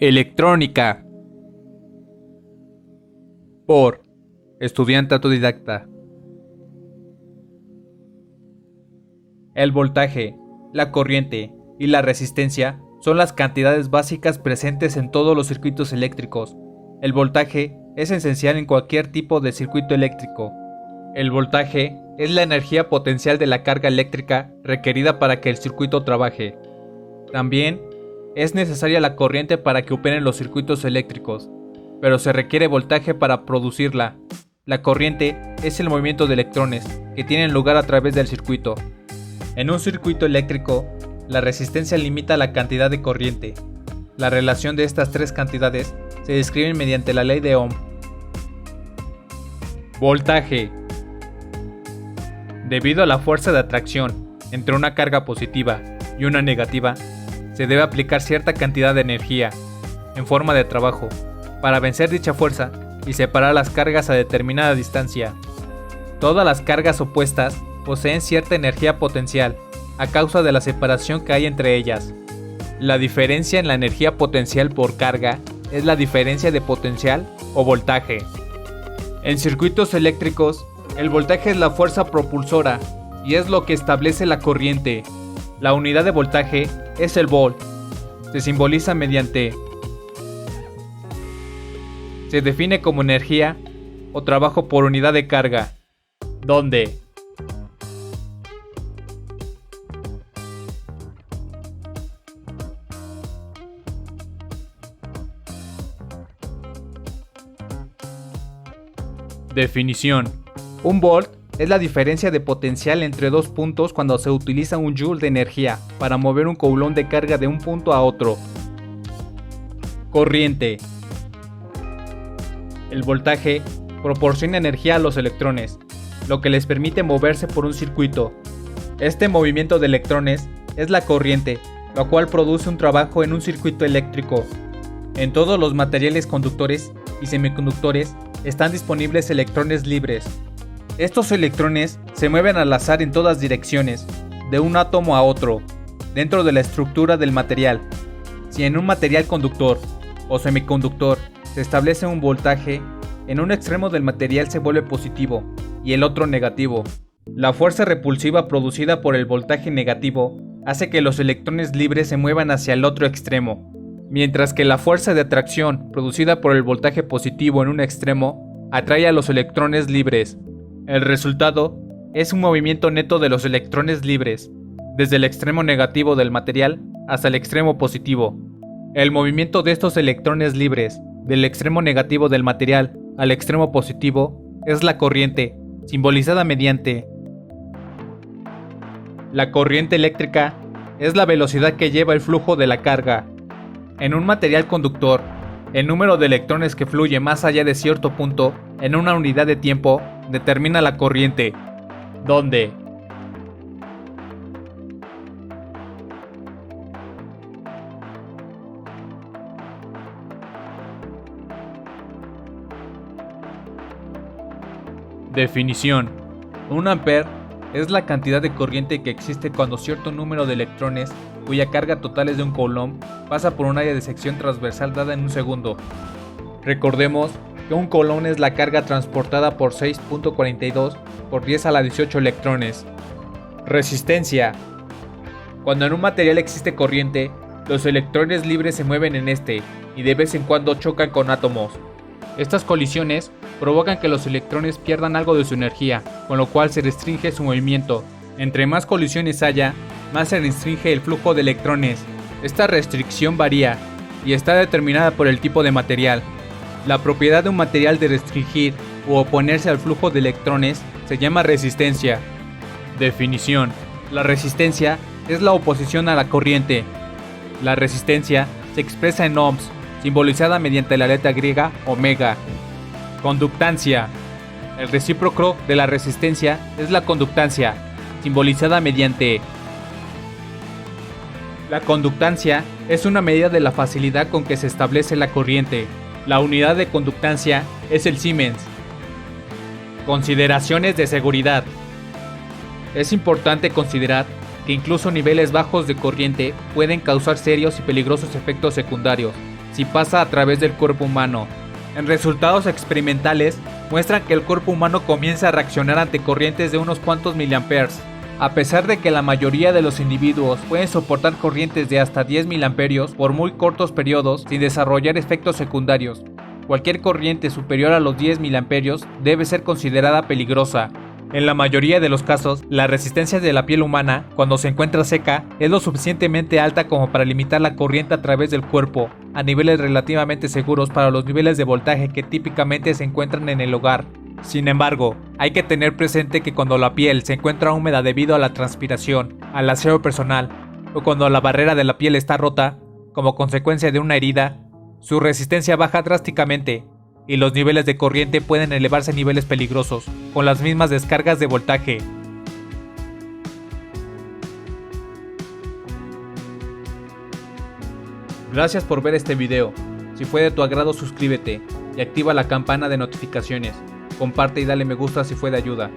Electrónica. Por estudiante autodidacta. El voltaje, la corriente y la resistencia son las cantidades básicas presentes en todos los circuitos eléctricos. El voltaje es esencial en cualquier tipo de circuito eléctrico. El voltaje es la energía potencial de la carga eléctrica requerida para que el circuito trabaje. También es necesaria la corriente para que operen los circuitos eléctricos, pero se requiere voltaje para producirla. La corriente es el movimiento de electrones que tienen lugar a través del circuito. En un circuito eléctrico, la resistencia limita la cantidad de corriente. La relación de estas tres cantidades se describe mediante la ley de Ohm. Voltaje. Debido a la fuerza de atracción entre una carga positiva y una negativa, se debe aplicar cierta cantidad de energía, en forma de trabajo, para vencer dicha fuerza y separar las cargas a determinada distancia. Todas las cargas opuestas poseen cierta energía potencial a causa de la separación que hay entre ellas. La diferencia en la energía potencial por carga es la diferencia de potencial o voltaje. En circuitos eléctricos, el voltaje es la fuerza propulsora y es lo que establece la corriente. La unidad de voltaje es el volt. Se simboliza mediante. Se define como energía o trabajo por unidad de carga, donde definición. Un volt es la diferencia de potencial entre dos puntos cuando se utiliza un joule de energía para mover un coulomb de carga de un punto a otro. Corriente. El voltaje proporciona energía a los electrones, lo que les permite moverse por un circuito. Este movimiento de electrones es la corriente, la cual produce un trabajo en un circuito eléctrico. En todos los materiales conductores y semiconductores están disponibles electrones libres. Estos electrones se mueven al azar en todas direcciones, de un átomo a otro, dentro de la estructura del material. Si en un material conductor o semiconductor se establece un voltaje, en un extremo del material se vuelve positivo y el otro negativo. La fuerza repulsiva producida por el voltaje negativo hace que los electrones libres se muevan hacia el otro extremo, mientras que la fuerza de atracción producida por el voltaje positivo en un extremo atrae a los electrones libres. El resultado es un movimiento neto de los electrones libres, desde el extremo negativo del material hasta el extremo positivo. El movimiento de estos electrones libres, del extremo negativo del material al extremo positivo, es la corriente, simbolizada mediante. La corriente eléctrica es la velocidad que lleva el flujo de la carga. En un material conductor, el número de electrones que fluye más allá de cierto punto en una unidad de tiempo determina la corriente, donde definición. Un ampere es la cantidad de corriente que existe cuando cierto número de electrones, cuya carga total es de un coulomb, pasa por un área de sección transversal dada en un segundo. Recordemos que un coulomb es la carga transportada por 6.42 por 10 a la 18 electrones. Resistencia. Cuando en un material existe corriente, los electrones libres se mueven en este y de vez en cuando chocan con átomos. Estas colisiones provocan que los electrones pierdan algo de su energía, con lo cual se restringe su movimiento. Entre más colisiones haya, más se restringe el flujo de electrones. Esta restricción varía y está determinada por el tipo de material. La propiedad de un material de restringir u oponerse al flujo de electrones se llama resistencia. Definición. La resistencia es la oposición a la corriente. La resistencia se expresa en ohms, simbolizada mediante la letra griega omega. Conductancia. El recíproco de la resistencia es la conductancia, simbolizada mediante. La conductancia es una medida de la facilidad con que se establece la corriente. La unidad de conductancia es el Siemens. Consideraciones de seguridad. Es importante considerar que incluso niveles bajos de corriente pueden causar serios y peligrosos efectos secundarios. si pasa a través del cuerpo humano. En resultados experimentales muestran que el cuerpo humano comienza a reaccionar ante corrientes de unos cuantos miliamperes. A pesar de que la mayoría de los individuos pueden soportar corrientes de hasta 10 miliamperios por muy cortos periodos sin desarrollar efectos secundarios, cualquier corriente superior a los 10 miliamperios debe ser considerada peligrosa. En la mayoría de los casos, la resistencia de la piel humana, cuando se encuentra seca, es lo suficientemente alta como para limitar la corriente a través del cuerpo, a niveles relativamente seguros para los niveles de voltaje que típicamente se encuentran en el hogar. Sin embargo, hay que tener presente que cuando la piel se encuentra húmeda debido a la transpiración, al aseo personal, o cuando la barrera de la piel está rota, como consecuencia de una herida, su resistencia baja drásticamente, y los niveles de corriente pueden elevarse a niveles peligrosos, con las mismas descargas de voltaje. Gracias por ver este video. Si fue de tu agrado, suscríbete y activa la campana de notificaciones. Comparte y dale me gusta si fue de ayuda.